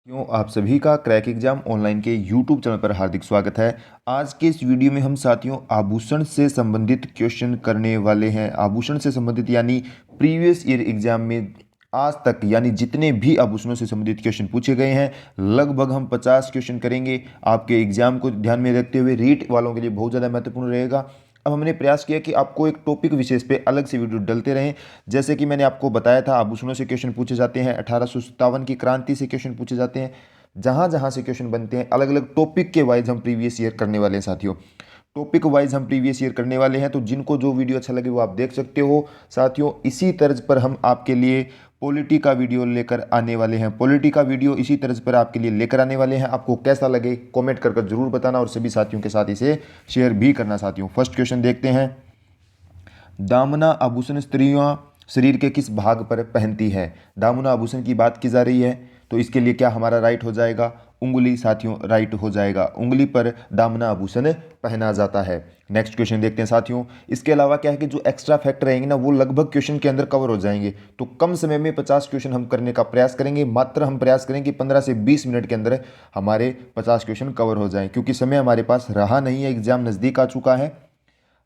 क्यों आप सभी का क्रैक एग्जाम ऑनलाइन के यूट्यूब चैनल पर हार्दिक स्वागत है। आज के इस वीडियो में हम साथियों आभूषण से संबंधित क्वेश्चन करने वाले हैं। आभूषण से संबंधित यानी प्रीवियस ईयर एग्जाम में आज तक यानी जितने भी आभूषणों से संबंधित क्वेश्चन पूछे गए हैं लगभग हम 50 क्वेश्चन करेंगे। आपके एग्जाम को ध्यान में रखते हुए रीट वालों के लिए बहुत ज़्यादा महत्वपूर्ण रहेगा। अब हमने प्रयास किया कि आपको एक टॉपिक विशेष पे अलग से वीडियो डलते रहें। जैसे कि मैंने आपको बताया था आभूषणों से क्वेश्चन पूछे जाते हैं, 1857 की क्रांति से क्वेश्चन पूछे जाते हैं। जहां जहां से क्वेश्चन बनते हैं अलग अलग टॉपिक के वाइज हम प्रीवियस ईयर करने वाले हैं साथियों। टॉपिक वाइज हम प्रीवियस ईयर करने वाले हैं, तो जिनको जो वीडियो अच्छा लगे वो आप देख सकते हो साथियों। इसी तर्ज पर हम आपके लिए पॉलिटी का वीडियो लेकर आने वाले हैं। पॉलिटी का वीडियो इसी तर्ज पर आपके लिए लेकर आने वाले हैं। आपको कैसा लगे कमेंट कर जरूर बताना और सभी साथियों के साथ इसे शेयर भी करना साथियों। फर्स्ट क्वेश्चन देखते हैं। दामना आभूषण स्त्रियां शरीर के किस भाग पर पहनती है? दामना आभूषण की बात की जा रही है, तो इसके लिए क्या हमारा राइट हो जाएगा? उंगली साथियों राइट हो जाएगा। उंगली पर दामना आभूषण पहना जाता है। नेक्स्ट क्वेश्चन देखते हैं साथियों। इसके अलावा क्या है कि जो एक्स्ट्रा फैक्ट रहेंगे ना वो लगभग क्वेश्चन के अंदर कवर हो जाएंगे। तो कम समय में 50 क्वेश्चन हम करने का प्रयास करेंगे। मात्र हम प्रयास करेंगे 15 से 20 मिनट के अंदर हमारे 50 क्वेश्चन कवर हो जाएं, क्योंकि समय हमारे पास रहा नहीं है, एग्जाम नज़दीक आ चुका है।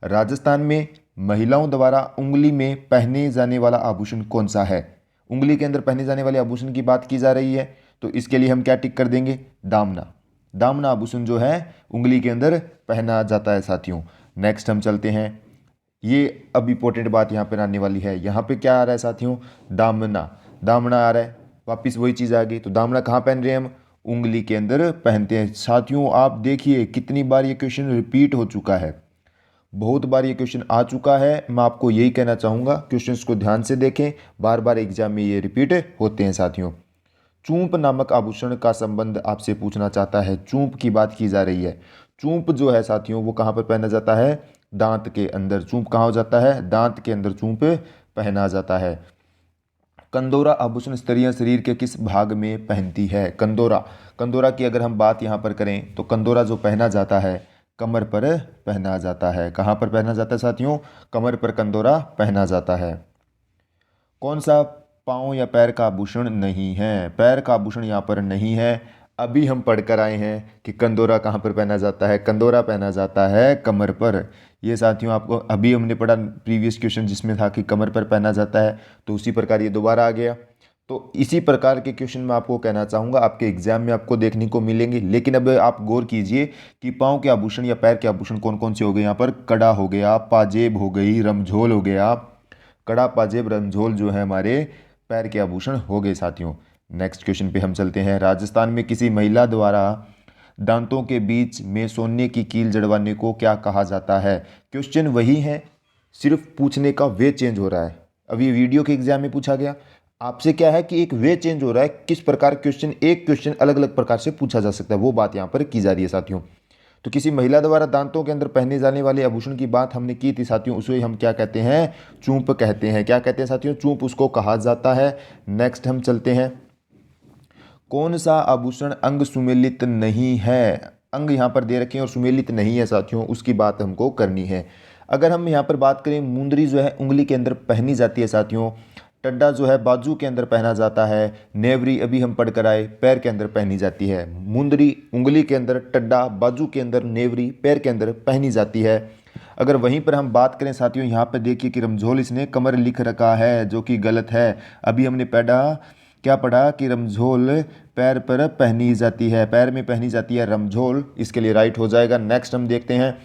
राजस्थान में महिलाओं द्वारा उंगली में पहने जाने वाला आभूषण कौन सा है? उंगली के अंदर पहने जाने वाले आभूषण की बात की जा रही है, तो इसके लिए हम क्या टिक कर देंगे? दामना। दामना आभूषण जो है उंगली के अंदर पहना जाता है साथियों। नेक्स्ट हम चलते हैं। ये अब इंपॉर्टेंट बात यहाँ पर आने वाली है। यहाँ पे क्या आ रहा है साथियों? दामना। दामना आ रहा है, वापिस वही चीज़ आ गई। तो दामना कहाँ पहन रहे हैं हम? उंगली के अंदर पहनते हैं साथियों। आप देखिए कितनी बार ये क्वेश्चन रिपीट हो चुका है, बहुत बार ये क्वेश्चन आ चुका है। मैं आपको यही कहना चाहूँगा क्वेश्चंस को ध्यान से देखें, बार बार एग्जाम में ये रिपीट होते हैं साथियों। चूंप नामक आभूषण का संबंध आपसे पूछना चाहता है। चूंप की बात की जा रही है। चूंप जो है साथियों वो कहाँ पर पहना जाता है? दांत के अंदर। चूंप कहाँ हो जाता है? दांत के अंदर चूंप पहना जाता है। कंदोरा आभूषण स्त्रियां शरीर के किस भाग में पहनती है? कंदोरा। कंदोरा की अगर हम बात यहाँ पर करें तो कंदोरा जो पहना जाता है कमर पर पहना जाता है। कहाँ पर पहना जाता है साथियों? कमर पर कंदोरा पहना जाता है। कौन सा पाँव या पैर का आभूषण नहीं है? पैर का आभूषण यहाँ पर नहीं है। अभी हम पढ़कर आए हैं कि कंदोरा कहाँ पर पहना जाता है? कंदोरा पहना जाता है कमर पर। ये साथियों आपको अभी हमने पढ़ा प्रीवियस क्वेश्चन जिसमें था कि कमर पर पहना जाता है, तो उसी प्रकार ये दोबारा आ गया। तो इसी प्रकार के क्वेश्चन मैं आपको कहना चाहूँगा आपके एग्जाम में आपको देखने को मिलेंगे। लेकिन अब आप गौर कीजिए कि पाँव के आभूषण या पैर के आभूषण कौन कौन से हो गए यहाँ पर? कड़ा हो गया, पाजेब हो गई, रमझोल हो गया। कड़ा, पाजेब, रमझोल जो है हमारे पैर के आभूषण हो गए साथियों। नेक्स्ट क्वेश्चन पे हम चलते हैं। राजस्थान में किसी महिला द्वारा दांतों के बीच में सोने की कील जड़वाने को क्या कहा जाता है? क्वेश्चन वही है, सिर्फ पूछने का वे चेंज हो रहा है। अब ये वीडियो के एग्जाम में पूछा गया, आपसे क्या है कि एक वे चेंज हो रहा है। किस प्रकार क्वेश्चन, एक क्वेश्चन अलग अलग प्रकार से पूछा जा सकता है, वो बात यहाँ पर की जा रही है साथियों। तो किसी महिला द्वारा दांतों के अंदर पहने जाने वाले आभूषण की बात हमने की थी साथियों, उसे हम क्या कहते हैं? चूंप कहते हैं। क्या कहते हैं साथियों? चूंप उसको कहा जाता है। नेक्स्ट हम चलते हैं। कौन सा आभूषण अंग सुमेलित नहीं है? अंग यहाँ पर दे रखे हैं और सुमेलित नहीं है साथियों, उसकी बात हमको करनी है। अगर हम यहाँ पर बात करें, मुंदरी जो है उंगली के अंदर पहनी जाती है साथियों। टड्डा जो है बाजू के अंदर पहना जाता है। नेवरी अभी हम पढ़ कर आए पैर के अंदर पहनी जाती है। मुंदरी उंगली के अंदर, टड्डा बाजू के अंदर, नेवरी पैर के अंदर पहनी जाती है। अगर वहीं पर हम बात करें साथियों, यहाँ पर देखिए कि रमझोल इसने कमर लिख रखा है, जो कि गलत है। अभी हमने क्या पढ़ा कि रमझोल पैर पर पहनी जाती है, पैर में पहनी जाती है रमझोल, इसके लिए राइट हो जाएगा। नेक्स्ट हम देखते हैं।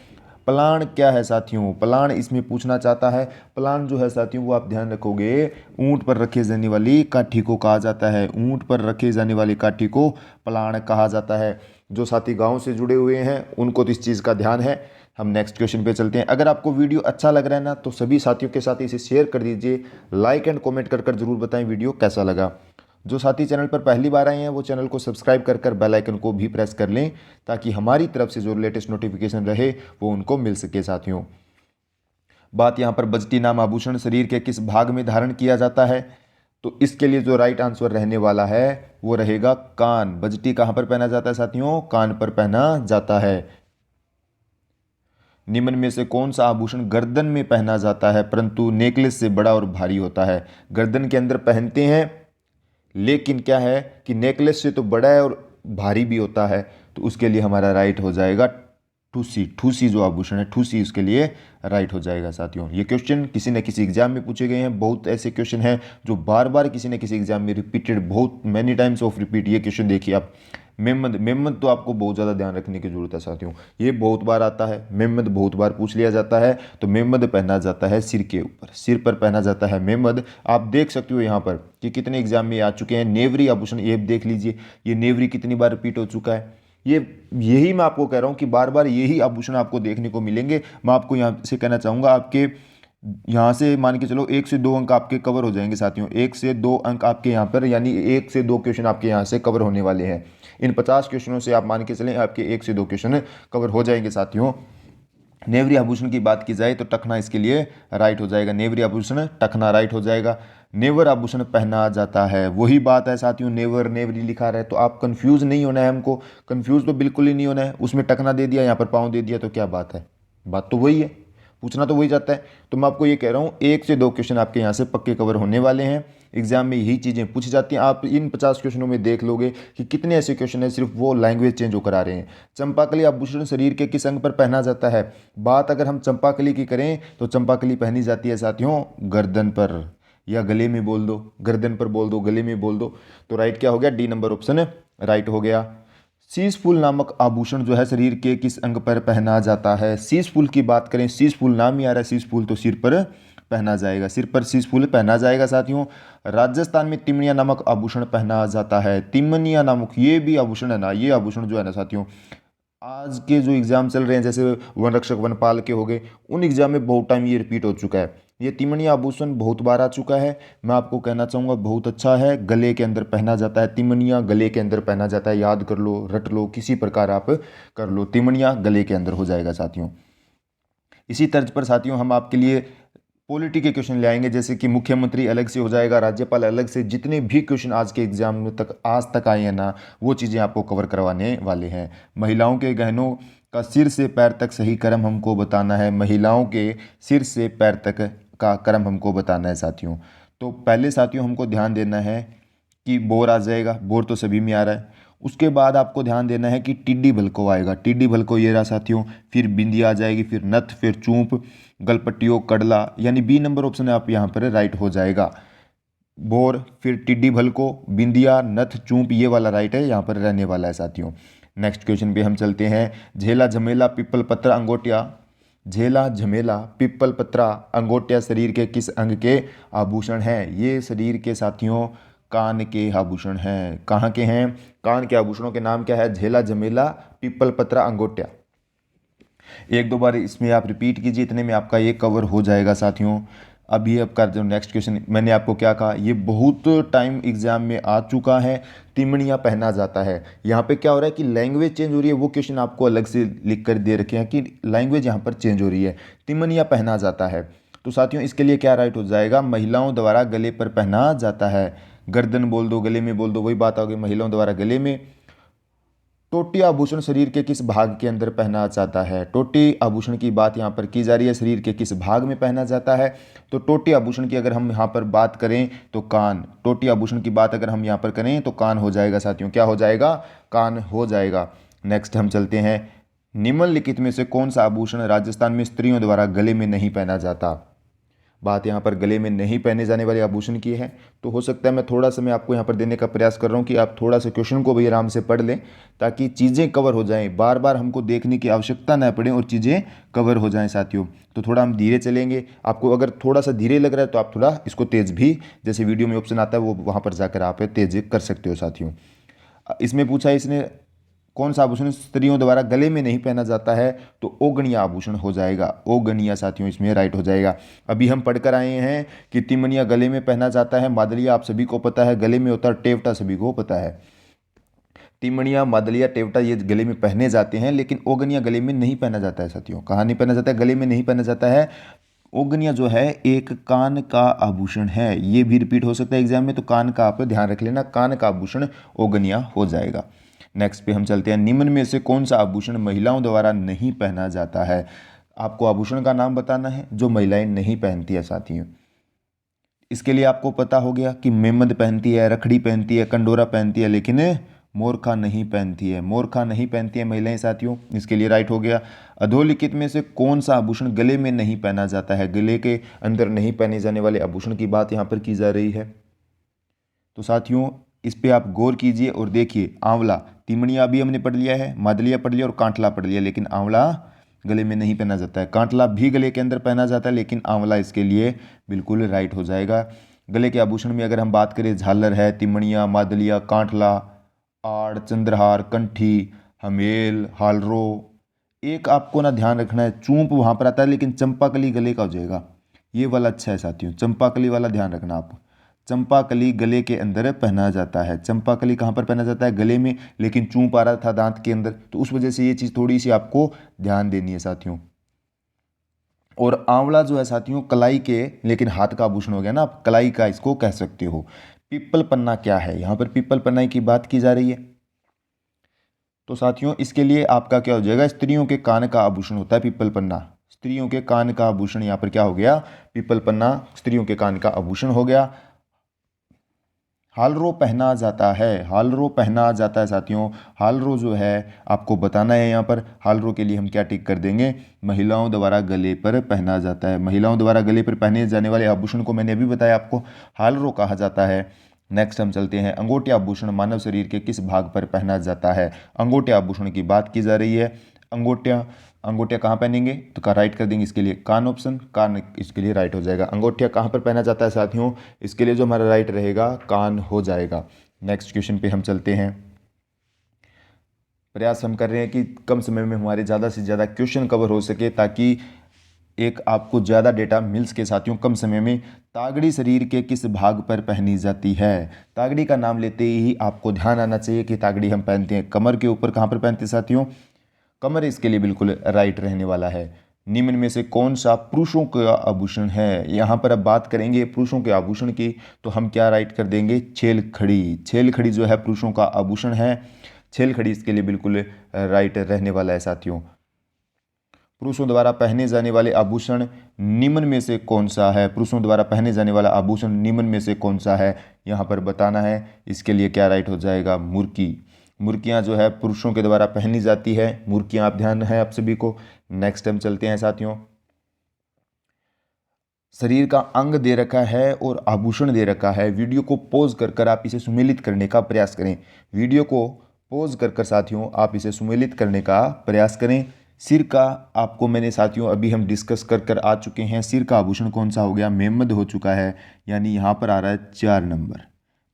पलाण क्या है साथियों? पलाण इसमें पूछना चाहता है। पलाण जो है साथियों वो आप ध्यान रखोगे, ऊंट पर रखे जाने वाली काठी को कहा जाता है। ऊंट पर रखे जाने वाली काठी को पलाण कहा जाता है। जो साथी गांव से जुड़े हुए हैं उनको तो इस चीज़ का ध्यान है। हम नेक्स्ट क्वेश्चन पे चलते हैं। अगर आपको वीडियो अच्छा लग रहा है ना तो सभी साथियों के साथ इसे शेयर कर दीजिए, लाइक एंड कमेंट कर जरूर बताएं वीडियो कैसा लगा। जो साथी चैनल पर पहली बार आए हैं वो चैनल को सब्सक्राइब कर बेल आइकन को भी प्रेस कर लें, ताकि हमारी तरफ से जो लेटेस्ट नोटिफिकेशन रहे वो उनको मिल सके साथियों। बात यहाँ पर बजटी नाम आभूषण शरीर के किस भाग में धारण किया जाता है? तो इसके लिए जो राइट आंसर रहने वाला है वो रहेगा कान। बजटी कहाँ पर पहना जाता है साथियों? कान पर पहना जाता है। निम्न में से कौन सा आभूषण गर्दन में पहना जाता है परंतु नेकलेस से बड़ा और भारी होता है? गर्दन के अंदर पहनते हैं लेकिन क्या है कि नेकलेस से तो बड़ा है और भारी भी होता है, तो उसके लिए हमारा राइट हो जाएगा ठूसी। ठूसी जो आभूषण है, ठूसी उसके लिए राइट हो जाएगा साथियों। ये क्वेश्चन किसी न किसी एग्जाम में पूछे गए हैं, बहुत ऐसे क्वेश्चन हैं जो बार बार किसी न किसी एग्जाम में रिपीटेड, बहुत मैनी टाइम्स ऑफ रिपीट ये क्वेश्चन देखिए आप। मेमद, मेमद तो आपको बहुत ज़्यादा ध्यान रखने की जरूरत है साथियों, ये बहुत बार आता है, मेमद बहुत बार पूछ लिया जाता है। तो मेमद पहना जाता है सिर के ऊपर, सिर पर पहना जाता है मेमद। आप देख सकते हो यहाँ पर कि कितने एग्जाम में आ चुके हैं। नेवरी आभूषण, ये देख लीजिए, ये नेवरी कितनी बार रिपीट हो चुका है। ये यही मैं आपको कह रहा हूँ कि बार बार यही आभूषण आपको देखने को मिलेंगे। मैं आपको यहाँ से कहना चाहूँगा, आपके यहाँ से मान के चलो 1 से 2 अंक आपके कवर हो जाएंगे साथियों। 1 से 2 अंक आपके यहाँ पर, यानी 1 से 2 क्वेश्चन आपके यहाँ से कवर होने वाले हैं। इन 50 क्वेश्चनों से आप मान के चलें आपके 1 से 2 क्वेश्चन कवर हो जाएंगे साथियों। नेवरी आभूषण की बात की जाए तो टखना इसके लिए राइट हो जाएगा। नेवरी आभूषण टखना राइट हो जाएगा। नेवर आभूषण पहना जाता है, वही बात है साथियों, नेवर नेवरी लिखा रहा है तो आप कंफ्यूज नहीं होना है, हमको कंफ्यूज तो बिल्कुल ही नहीं होना है। उसमें टखना दे दिया, यहाँ पर पाँव दे दिया, तो क्या बात है, बात तो वही है, पूछना तो वही जाता है। तो मैं आपको ये कह रहा हूँ 1 से 2 क्वेश्चन आपके यहाँ से पक्के कवर होने वाले हैं। एग्जाम में यही चीज़ें पूछी जाती हैं। आप इन 50 क्वेश्चनों में देख लोगे कि कितने ऐसे क्वेश्चन हैं सिर्फ वो लैंग्वेज चेंज होकर आ रहे हैं। चंपाकली आभूषण शरीर के किस अंग पर पहना जाता है? बात अगर हम चंपाकली की करें तो चंपाकली पहनी जाती है साथियों गर्दन पर, या गले में बोल दो, गर्दन पर बोल दो, गले में बोल दो। तो राइट क्या हो गया? डी नंबर ऑप्शन राइट हो गया। शीश फूल नामक आभूषण जो है शरीर के किस अंग पर पहना जाता है? शीश फूल की बात करें, शीश फूल नाम ही आ रहा है, शीश फूल तो सिर पर पहना जाएगा, सिर पर शीश फूल पहना जाएगा साथियों। राजस्थान में तिमनिया नामक आभूषण पहना जाता है। तिमनिया नामक ये भी आभूषण है ना, ये आभूषण जो है ना साथियों, आज के जो एग्जाम चल रहे हैं जैसे वन रक्षक वनपाल के हो गए, उन एग्जाम में बहुत टाइम ये रिपीट हो चुका है। ये तिमनिया आभूषण बहुत बार आ चुका है। मैं आपको कहना चाहूँगा बहुत अच्छा है, गले के अंदर पहना जाता है। तिमनिया गले के अंदर पहना जाता है, याद कर लो, रट लो, किसी प्रकार आप कर लो, तिमनिया गले के अंदर हो जाएगा साथियों। इसी तर्ज पर साथियों हम आपके लिए पॉलिटी के क्वेश्चन ले आएंगे, जैसे कि मुख्यमंत्री अलग से हो जाएगा, राज्यपाल अलग से। जितने भी क्वेश्चन आज के एग्जाम में तक आज तक आए हैं ना, वो चीज़ें आपको कवर करवाने वाले हैं। महिलाओं के गहनों का सिर से पैर तक सही क्रम हमको बताना है। महिलाओं के सिर से पैर तक का क्रम हमको बताना है साथियों। तो पहले साथियों हमको ध्यान देना है कि बोर आ जाएगा, बोर तो सभी में आ रहा है। उसके बाद आपको ध्यान देना है कि टिड्डी भलको आएगा, टिड्डी भलको ये रहा साथियों। फिर बिंदी आ जाएगी, फिर नथ, फिर चूंप, गलपट्टियों, कड़ला, यानी बी नंबर ऑप्शन आप यहाँ पर राइट हो जाएगा। बोर, फिर टिड्डी भलको, बिंदिया, नथ, चूंप, ये वाला राइट है, यहाँ पर रहने वाला है साथियों। नेक्स्ट क्वेश्चन पे हम चलते हैं। झेला, झमेला, पिप्पल पत्रा, अंगोटिया। झेला, झमेला, पिप्पल पत्रा, अंगोटिया शरीर के किस अंग के आभूषण हैं? ये शरीर के साथियों कान के आभूषण हैं। कहाँ के हैं? कान के आभूषणों के नाम क्या है? झेला, झमेला, पिप्पल पत्रा, अंगोटिया। 1-2 बार इसमें आप रिपीट कीजिए, इतने में आपका ये कवर हो जाएगा साथियों। अब ये आपका जो नेक्स्ट क्वेश्चन, मैंने आपको क्या कहा, ये बहुत टाइम एग्जाम में आ चुका है। तिमनिया पहना जाता है, यहाँ पे क्या हो रहा है कि लैंग्वेज चेंज हो रही है। वो क्वेश्चन आपको अलग से लिख कर दे रखे हैं कि लैंग्वेज यहाँ पर चेंज हो रही है। तिमनिया पहना जाता है, तो साथियों इसके लिए क्या राइट हो जाएगा? महिलाओं द्वारा गले पर पहना जाता है। गर्दन बोल दो, गले में बोल दो, वही बात आ गई, महिलाओं द्वारा गले में। टोटी आभूषण शरीर के किस भाग के अंदर पहना जाता है? टोटी आभूषण की बात यहाँ पर की जा रही है, शरीर के किस भाग में पहना जाता है? तो टोटी आभूषण की अगर हम यहाँ पर बात करें तो कान। टोटी आभूषण की बात अगर हम यहाँ पर करें तो कान हो जाएगा साथियों। क्या हो जाएगा? कान हो जाएगा। नेक्स्ट हम चलते हैं। निम्नलिखित में से कौन सा आभूषण राजस्थान में स्त्रियों द्वारा गले में नहीं पहना जाता? बात यहाँ पर गले में नहीं पहने जाने वाले आभूषण की है। तो हो सकता है मैं थोड़ा सा मैं आपको यहाँ पर देने का प्रयास कर रहा हूँ कि आप थोड़ा सा क्वेश्चन को भी आराम से पढ़ लें, ताकि चीज़ें कवर हो जाएं, बार बार हमको देखने की आवश्यकता ना पड़े और चीज़ें कवर हो जाएं साथियों। तो थोड़ा हम धीरे चलेंगे। आपको अगर थोड़ा सा धीरे लग रहा है तो आप थोड़ा इसको तेज़ भी, जैसे वीडियो में ऑप्शन आता है वो वहाँ पर जाकर आप तेज़ कर सकते हो साथियों। इसमें पूछा है इसने कौन सा आभूषण स्त्रियों द्वारा गले में नहीं पहना जाता है? तो ओगनिया आभूषण हो जाएगा। ओगनिया साथियों इसमें राइट हो जाएगा। अभी हम पढ़कर आए हैं कि तिमनिया गले में पहना जाता है, मादलिया आप सभी को पता है गले में होता है, टेवटा सभी को पता है। तिमनिया, मादलिया, टेवटा ये गले में पहने जाते हैं, लेकिन ओगनिया गले में नहीं पहना जाता है साथियों। कहाँ नहीं पहना जाता है? गले में नहीं पहना जाता है। ओगनिया जो है एक कान का आभूषण है, ये भी रिपीट हो सकता है एग्जाम में, तो कान का आप ध्यान रख लेना, कान का आभूषण ओगनिया हो जाएगा। नेक्स्ट पे हम चलते हैं। निम्न में से कौन सा आभूषण महिलाओं द्वारा नहीं पहना जाता है? आपको आभूषण का नाम बताना है जो महिलाएं नहीं पहनती है साथियों। इसके लिए आपको पता हो गया कि मेमद पहनती है, रखड़ी पहनती है, कंडोरा पहनती है, लेकिन मोरखा नहीं पहनती है। मोरखा नहीं पहनती है महिलाएं साथियों, इसके लिए राइट हो गया। अधोलिखित में से कौन सा आभूषण गले में नहीं पहना जाता है? गले के अंदर नहीं पहने जाने वाले आभूषण की बात यहाँ पर की जा रही है। तो साथियों इस पे आप गौर कीजिए और देखिए, आंवला, तिमड़िया भी हमने पढ़ लिया है, मादलिया पढ़ लिया और कांटला पढ़ लिया, लेकिन आंवला गले में नहीं पहना जाता है। कांटला भी गले के अंदर पहना जाता है, लेकिन आंवला इसके लिए बिल्कुल राइट हो जाएगा। गले के आभूषण में अगर हम बात करें, झालर है, तिमड़िया, मादलिया, कांटला, आड़, चंद्रहार, कंठी, हमेल, हालरो। एक आपको ना ध्यान रखना है, चूंप वहां पर आता है, लेकिन चंपाकली गले का हो जाएगा। ये वाला अच्छा है साथियों, चंपाकली वाला ध्यान रखना आप। चंपाकली गले के अंदर पहना जाता है। चंपाकली कहाँ पर पहना जाता है? गले में, लेकिन चूंप आ रहा था दांत के अंदर, तो उस वजह से ये चीज़ थोड़ी सी आपको ध्यान देनी है साथियों। और आंवला जो है साथियों कलाई के, लेकिन हाथ का आभूषण हो गया ना, आप कलाई का इसको कह सकते हो। पीपल पन्ना क्या है? यहाँ पर पीपल पन्ना की बात की जा रही है। तो साथियों इसके लिए आपका क्या हो जाएगा? स्त्रियों के कान का आभूषण होता है पीपल पन्ना। स्त्रियों के कान का आभूषण यहाँ पर क्या हो गया? पीपल पन्ना स्त्रियों के कान का आभूषण हो गया। हालरो पहना जाता है। हालरो पहना जाता है साथियों। हालरो जो है आपको बताना है यहाँ पर। हालरो के लिए हम क्या टिक कर देंगे? महिलाओं द्वारा गले पर पहना जाता है। महिलाओं द्वारा गले पर पहने जाने वाले आभूषण को मैंने अभी बताया आपको, हालरो कहा जाता है। नेक्स्ट हम चलते हैं, अंगूठे आभूषण मानव शरीर के किस भाग पर पहना जाता है? अंगूठे आभूषण की बात की जा रही है। अंगूठिया, अंगूठिया कहाँ पहनेंगे? तो का राइट कर देंगे इसके लिए कान ऑप्शन, कान इसके लिए राइट हो जाएगा। अंगूठिया कहाँ पर पहना जाता है साथियों? इसके लिए जो हमारा राइट रहेगा कान हो जाएगा। नेक्स्ट क्वेश्चन पे हम चलते हैं। प्रयास हम कर रहे हैं कि कम समय में हमारे ज़्यादा से ज़्यादा क्वेश्चन कवर हो सके, ताकि एक आपको ज़्यादा डेटा मिल सके साथियों कम समय में। तागड़ी शरीर के किस भाग पर पहनी जाती है? तागड़ी का नाम लेते ही आपको ध्यान आना चाहिए कि तागड़ी हम पहनते हैं कमर के ऊपर। कहाँ पर पहनते हैं साथियों? कमर इसके लिए बिल्कुल राइट रहने वाला है। निम्न में से कौन सा पुरुषों का आभूषण है? यहाँ पर अब बात करेंगे पुरुषों के आभूषण की, तो हम क्या राइट कर देंगे? छेल खड़ी। छेल खड़ी जो है पुरुषों का आभूषण है। छेल खड़ी इसके लिए बिल्कुल राइट रहने वाला है साथियों। पुरुषों द्वारा पहने जाने वाले आभूषण निम्न में से कौन सा है? पुरुषों द्वारा पहने जाने वाला आभूषण निम्न में से कौन सा है? यहाँ पर बताना है। इसके लिए क्या राइट हो जाएगा? मुर्की। मुर्कियाँ जो है पुरुषों के द्वारा पहनी जाती है। मुर्कियाँ आप ध्यान है आप सभी को। नेक्स्ट हम चलते हैं साथियों। शरीर का अंग दे रखा है और आभूषण दे रखा है। वीडियो को पॉज कर कर आप इसे सुमेलित करने का प्रयास करें। वीडियो को पॉज कर कर साथियों आप इसे सुमेलित करने का प्रयास करें। सिर का आपको मैंने साथियों अभी हम डिस्कस कर कर आ चुके हैं। सिर का आभूषण कौन सा हो गया? मेमद हो चुका है, यानी यहाँ पर आ रहा है 4 नंबर।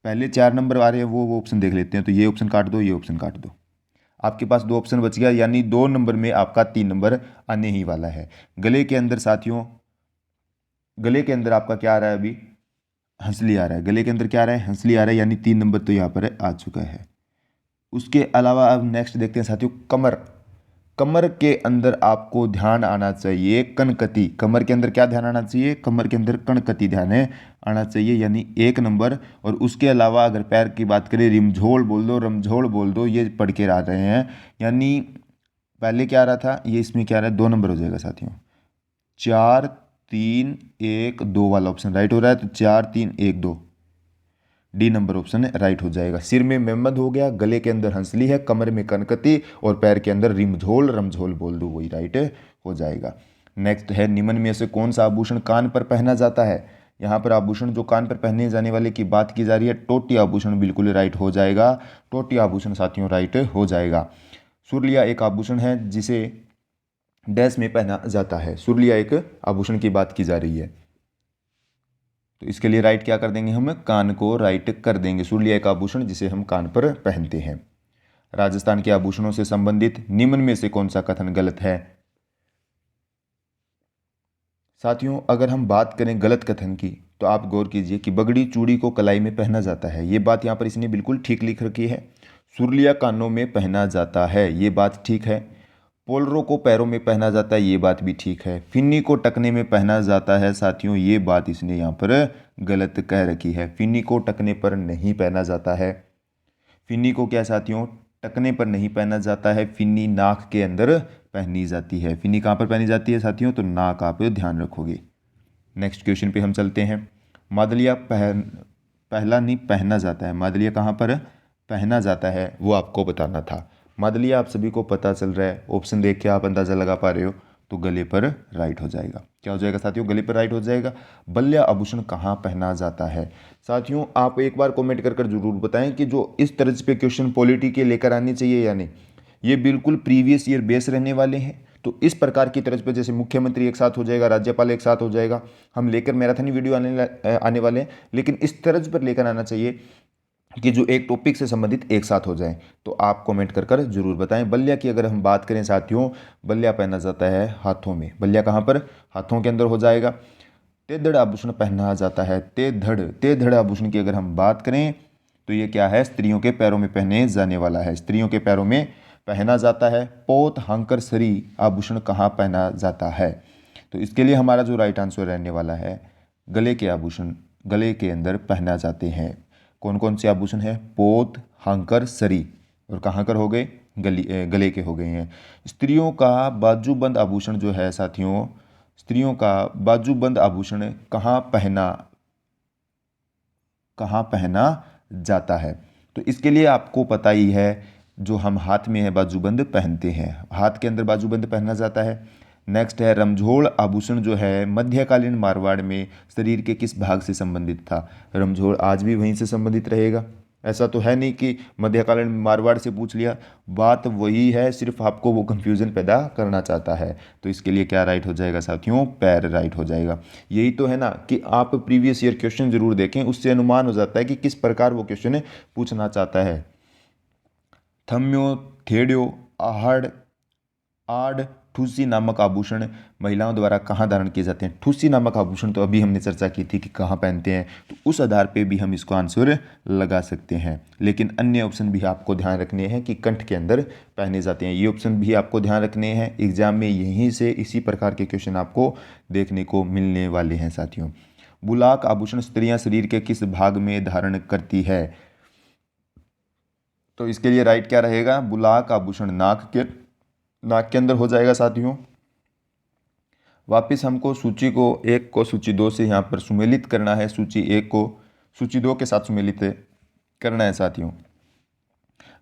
पहले 4 नंबर आ रहे हैं वो ऑप्शन देख लेते हैं। तो ये ऑप्शन काट दो, ये ऑप्शन काट दो। आपके पास 2 ऑप्शन बच गया, यानी 2 नंबर में आपका 3 नंबर आने ही वाला है। गले के अंदर साथियों, गले के अंदर आपका क्या आ रहा है? अभी हंसली आ रहा है। गले के अंदर क्या आ रहा है? हंसली आ रहा है, यानी 3 नंबर तो यहाँ पर आ चुका है। उसके अलावा अब नेक्स्ट देखते हैं साथियों, कमर। कमर के अंदर आपको ध्यान आना चाहिए कनकती। कमर के अंदर क्या ध्यान आना चाहिए? कमर के अंदर कनकती ध्यान है आना चाहिए, यानी 1 नंबर। और उसके अलावा अगर पैर की बात करें, रिमझोल बोल दो, रमझोल बोल दो, ये पढ़ के आ रहे हैं। यानी पहले क्या आ रहा था, ये इसमें क्या आ रहा है? 2 नंबर हो जाएगा साथियों। 4 3 1 2 वाला ऑप्शन राइट हो रहा है, तो 4 3 1 2 डी नंबर ऑप्शन राइट हो जाएगा। सिर में मेमद हो गया, गले के अंदर हंसली है, कमर में कनकती और पैर के अंदर रिमझोल, रमझोल बोल दो, वही राइट हो जाएगा। नेक्स्ट है, निम्न में से कौन सा आभूषण कान पर पहना जाता है? यहाँ पर आभूषण जो कान पर पहने जाने वाले की बात की जा रही है, टोटी आभूषण बिल्कुल राइट हो जाएगा। टोटी आभूषण साथियों राइट हो जाएगा। सुरलिया एक आभूषण है जिसे डैश में पहना जाता है। सुरलिया एक आभूषण की बात की जा रही है, तो इसके लिए राइट क्या कर देंगे? हम कान को राइट कर देंगे। सुरलिया एक आभूषण जिसे हम कान पर पहनते हैं। राजस्थान के आभूषणों से संबंधित निम्न में से कौन सा कथन गलत है? साथियों अगर हम बात करें गलत कथन की, तो आप गौर कीजिए कि बगड़ी चूड़ी को कलाई में पहना जाता है, ये बात यहाँ पर इसने बिल्कुल ठीक लिख रखी है। सुरलिया कानों में पहना जाता है, ये बात ठीक है। पोलरो को पैरों में पहना जाता है, ये बात भी ठीक है। फिन्नी को टकने में पहना जाता है साथियों, ये बात इसने यहाँ पर गलत कह रखी है। फिन्नी को टकने पर नहीं पहना जाता है। फिन्नी को क्या साथियों? टकने पर नहीं पहना जाता है। फिन्नी नाक के अंदर पहनी जाती है। फिन्नी कहाँ पर पहनी जाती है साथियों? तो नाक आप ध्यान रखोगे। नेक्स्ट क्वेश्चन पे हम चलते हैं। मादलिया पहला नहीं पहना जाता है, मादलिया कहाँ पर पहना जाता है वो आपको बताना था। मादलिया आप सभी को पता चल रहा है, ऑप्शन देख के आप अंदाज़ा लगा पा रहे हो, तो गले पर राइट हो जाएगा। क्या हो जाएगा साथियों? गले पर राइट हो जाएगा। बल्ल्या आभूषण कहाँ पहना जाता है? साथियों आप एक बार कमेंट कर कर जरूर बताएं कि जो इस तरह पे क्वेश्चन पॉलिटी के लेकर आने चाहिए या नहीं। ये बिल्कुल प्रीवियस ईयर बेस रहने वाले हैं। तो इस प्रकार की तरज पे जैसे मुख्यमंत्री एक साथ हो जाएगा, राज्यपाल एक साथ हो जाएगा, हम लेकर मैराथन वीडियो आने वाले हैं, लेकिन इस तरज पर लेकर आना चाहिए कि जो एक टॉपिक से संबंधित एक साथ हो जाए। तो आप कमेंट कर कर जरूर बताएं। बल्ल्या की अगर हम बात करें साथियों, बल्ल्या पहना जाता है हाथों में। बल्ल्या कहाँ पर? हाथों के अंदर हो जाएगा। तेधड़ आभूषण पहना जाता है। तेधड़ आभूषण की अगर हम बात करें तो ये क्या है? स्त्रियों के पैरों में पहने जाने वाला है, स्त्रियों के पैरों में पहना जाता है। पोत हांकर सरी आभूषण कहाँ पहना जाता है? तो इसके लिए हमारा जो राइट आंसर रहने वाला है, गले के आभूषण गले के अंदर पहना जाते हैं। कौन कौन से आभूषण है? पोत, हांकर, सरी, और कहाँ कर हो गए? गले के हो गए हैं। स्त्रियों का बाजूबंद आभूषण जो है साथियों, स्त्रियों का बाजूबंद आभूषण कहाँ पहना जाता है? तो इसके लिए आपको पता ही है, जो हम हाथ में है बाजूबंद पहनते हैं, हाथ के अंदर बाजूबंद पहना जाता है। नेक्स्ट है रमझोड़ आभूषण जो है मध्यकालीन मारवाड़ में शरीर के किस भाग से संबंधित था? रमझोड़ आज भी वहीं से संबंधित रहेगा। ऐसा तो है नहीं कि मध्यकालीन मारवाड़ से पूछ लिया, बात वही है, सिर्फ आपको वो कंफ्यूजन पैदा करना चाहता है। तो इसके लिए क्या राइट हो जाएगा साथियों? पैर राइट हो जाएगा। यही तो है ना कि आप प्रीवियस ईयर क्वेश्चन जरूर देखें, उससे अनुमान हो जाता है कि किस प्रकार वो क्वेश्चन पूछना चाहता है। थम्यो, थेड्यो, आहड़, आड़, ठूसी नामक आभूषण महिलाओं द्वारा कहाँ धारण किए जाते हैं? ठूसी नामक आभूषण तो अभी हमने चर्चा की थी कि कहाँ पहनते हैं, तो उस आधार पे भी हम इसको आंसर लगा सकते हैं। लेकिन अन्य ऑप्शन भी आपको ध्यान रखने हैं कि कंठ के अंदर पहने जाते हैं। ये ऑप्शन भी आपको ध्यान रखने हैं, एग्जाम में यहीं से इसी प्रकार के क्वेश्चन आपको देखने को मिलने वाले हैं साथियों। बुलाक आभूषण स्त्रियां शरीर के किस भाग में धारण करती है? तो इसके लिए राइट क्या रहेगा? बुलाक आभूषण नाक के अंदर हो जाएगा साथियों। वापिस हमको सूची को एक को सूची दो से यहाँ पर सुमेलित करना है, सूची एक को सूची दो के साथ सुमेलित करना है साथियों।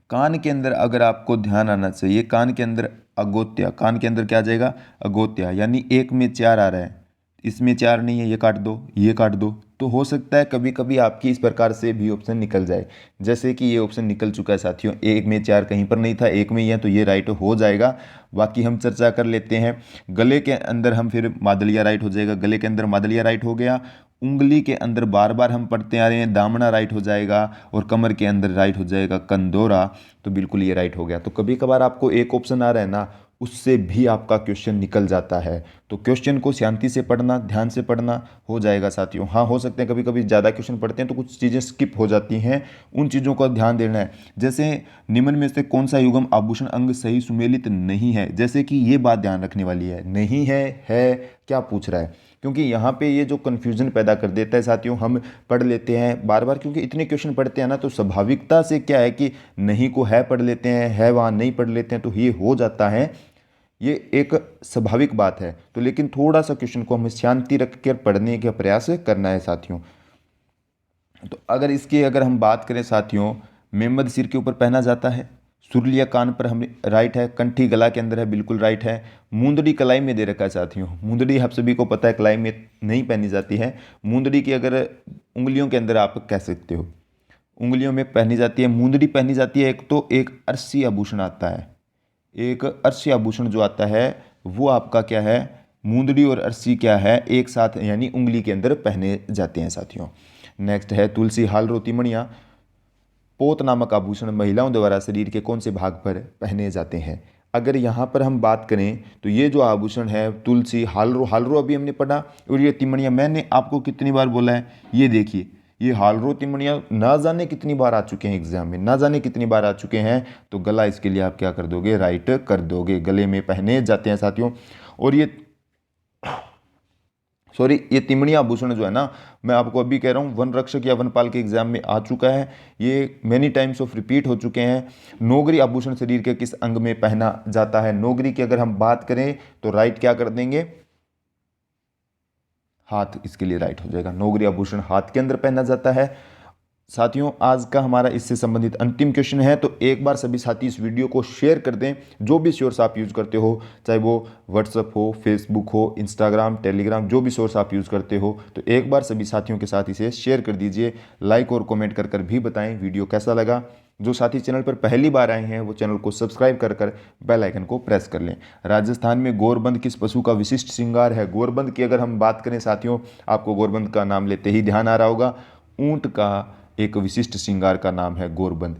कान के अंदर अगर आपको ध्यान आना चाहिए, कान के अंदर अगोत्या, कान के अंदर क्या आ जाएगा? अगोत्या, यानी एक में चार आ रहा है, इसमें चार नहीं है, ये काट दो, ये काट दो। तो हो सकता है कभी कभी आपकी इस प्रकार से भी ऑप्शन निकल जाए, जैसे कि ये ऑप्शन निकल चुका है साथियों, एक में चार कहीं पर नहीं था, एक में ही है, तो ये राइट हो जाएगा। बाकी हम चर्चा कर लेते हैं। गले के अंदर हम फिर मादलिया राइट हो जाएगा, गले के अंदर मादलिया राइट हो गया। उंगली के अंदर बार बार हम पढ़ते आ रहे हैं, दामना राइट हो जाएगा, और कमर के अंदर राइट हो जाएगा कंदोरा। तो बिल्कुल ये राइट हो गया। तो कभी कभार आपको एक ऑप्शन आ रहा है ना, उससे भी आपका क्वेश्चन निकल जाता है। तो क्वेश्चन को शांति से पढ़ना, ध्यान से पढ़ना, हो जाएगा साथियों। हाँ, हो सकते हैं कभी कभी ज़्यादा क्वेश्चन पढ़ते हैं तो कुछ चीज़ें स्किप हो जाती हैं, उन चीज़ों का ध्यान देना है। जैसे निम्न में से कौन सा युग्म आभूषण अंग सही सुमेलित नहीं है? जैसे कि ये बात ध्यान रखने वाली है, नहीं है, क्या पूछ रहा है, क्योंकि यहाँ पे ये जो कन्फ्यूजन पैदा कर देता है साथियों। हम पढ़ लेते हैं बार बार, क्योंकि इतने क्वेश्चन पढ़ते हैं ना, तो स्वाभाविकता से क्या है कि नहीं को है पढ़ लेते हैं, है वहाँ नहीं पढ़ लेते हैं, तो ये हो जाता है, ये एक स्वाभाविक बात है। तो लेकिन थोड़ा सा क्वेश्चन को हमें शांति रख कर पढ़ने का प्रयास करना है साथियों। तो अगर हम बात करें साथियों, मेमद सिर के ऊपर पहना जाता है, सुरलिया कान पर हम राइट है, कंठी गला के अंदर है, बिल्कुल राइट है। मुंदड़ी कलाई में दे रखा है साथियों, मुंदड़ी आप सभी को पता है कलाई में नहीं पहनी जाती है। मुंदड़ी की अगर उंगलियों के अंदर आप कह सकते हो, उंगलियों में पहनी जाती है, मुंदड़ी पहनी जाती है। एक तो एक अरसी आभूषण आता है, एक अरसी आभूषण जो आता है वो आपका क्या है? मुंदड़ी और अरसी क्या है? एक साथ, यानी उंगली के अंदर पहने जाते हैं साथियों। नेक्स्ट है तुलसी हाल रोती मणिया। पोत नामक आभूषण महिलाओं द्वारा शरीर के कौन से भाग पर पहने जाते हैं? अगर यहाँ पर हम बात करें तो ये जो आभूषण है तुलसी, हालरो, हालरो अभी हमने पढ़ा, और ये तिमणिया मैंने आपको कितनी बार बोला है, ये देखिए, ये हालरो तिमणिया ना जाने कितनी बार आ चुके हैं एग्जाम में, ना जाने कितनी बार आ चुके हैं। तो गला इसके लिए आप क्या कर दोगे? राइट कर दोगे, गले में पहने जाते हैं साथियों। और ये तिमणिया आभूषण जो है ना, मैं आपको अभी कह रहा हूँ, वन रक्षक या वनपाल के एग्जाम में आ चुका है, ये मेनी टाइम्स ऑफ रिपीट हो चुके हैं। नौगरी आभूषण शरीर के किस अंग में पहना जाता है? नौगरी की अगर हम बात करें तो राइट क्या कर देंगे? हाथ इसके लिए राइट हो जाएगा। नौगरी आभूषण हाथ के अंदर पहना जाता है। साथियों, आज का हमारा इससे संबंधित अंतिम क्वेश्चन है, तो एक बार सभी साथी इस वीडियो को शेयर कर दें। जो भी सोर्स आप यूज़ करते हो, चाहे वो व्हाट्सअप हो, फेसबुक हो, इंस्टाग्राम, टेलीग्राम, जो भी सोर्स आप यूज़ करते हो, तो एक बार सभी साथियों के साथ इसे शेयर कर दीजिए। लाइक और कमेंट कर कर भी बताएं वीडियो कैसा लगा। जो साथी चैनल पर पहली बार आए हैं वो चैनल को सब्सक्राइब कर कर बेल आइकन को प्रेस कर लें। राजस्थान में गोरबंद किस पशु का विशिष्ट श्रृंगार है? गोरबंद की अगर हम बात करें साथियों, आपको गोरबंद का नाम लेते ही ध्यान आ रहा होगा। ऊंट का एक विशिष्ट श्रृंगार का नाम है गोरबंद।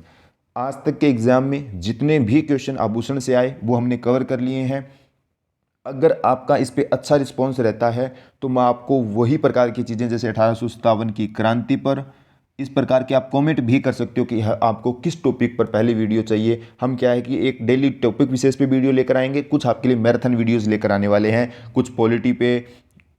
आज तक के एग्जाम में जितने भी क्वेश्चन आभूषण से आए वो हमने कवर कर लिए हैं। अगर आपका इस पे अच्छा रिस्पॉन्स रहता है तो मैं आपको वही प्रकार की चीज़ें, जैसे 1857 की क्रांति पर, इस प्रकार के आप कमेंट भी कर सकते हो कि आपको किस टॉपिक पर पहले वीडियो चाहिए। हम क्या है कि एक डेली टॉपिक विशेष पे वीडियो लेकर आएंगे, कुछ आपके लिए मैराथन वीडियोस लेकर आने वाले हैं, कुछ पॉलिटी पे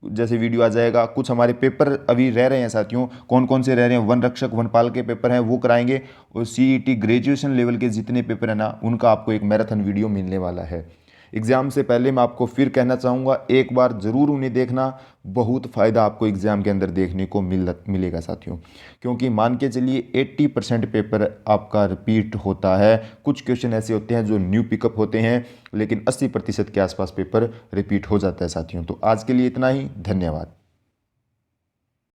जैसे वीडियो आ जाएगा, कुछ हमारे पेपर अभी रह रहे हैं साथियों। कौन कौन से रह रहे हैं? वन रक्षक, वनपाल के पेपर हैं वो कराएंगे, और सीईटी ग्रेजुएशन लेवल के जितने पेपर हैं ना, उनका आपको एक मैराथन वीडियो मिलने वाला है। एग्ज़ाम से पहले मैं आपको फिर कहना चाहूँगा, एक बार ज़रूर उन्हें देखना। बहुत फ़ायदा आपको एग्ज़ाम के अंदर देखने को मिलेगा साथियों, क्योंकि मान के चलिए 80% पेपर आपका रिपीट होता है। कुछ क्वेश्चन ऐसे होते हैं जो न्यू पिकअप होते हैं, लेकिन 80% के आसपास पेपर रिपीट हो जाता है साथियों। तो आज के लिए इतना ही, धन्यवाद।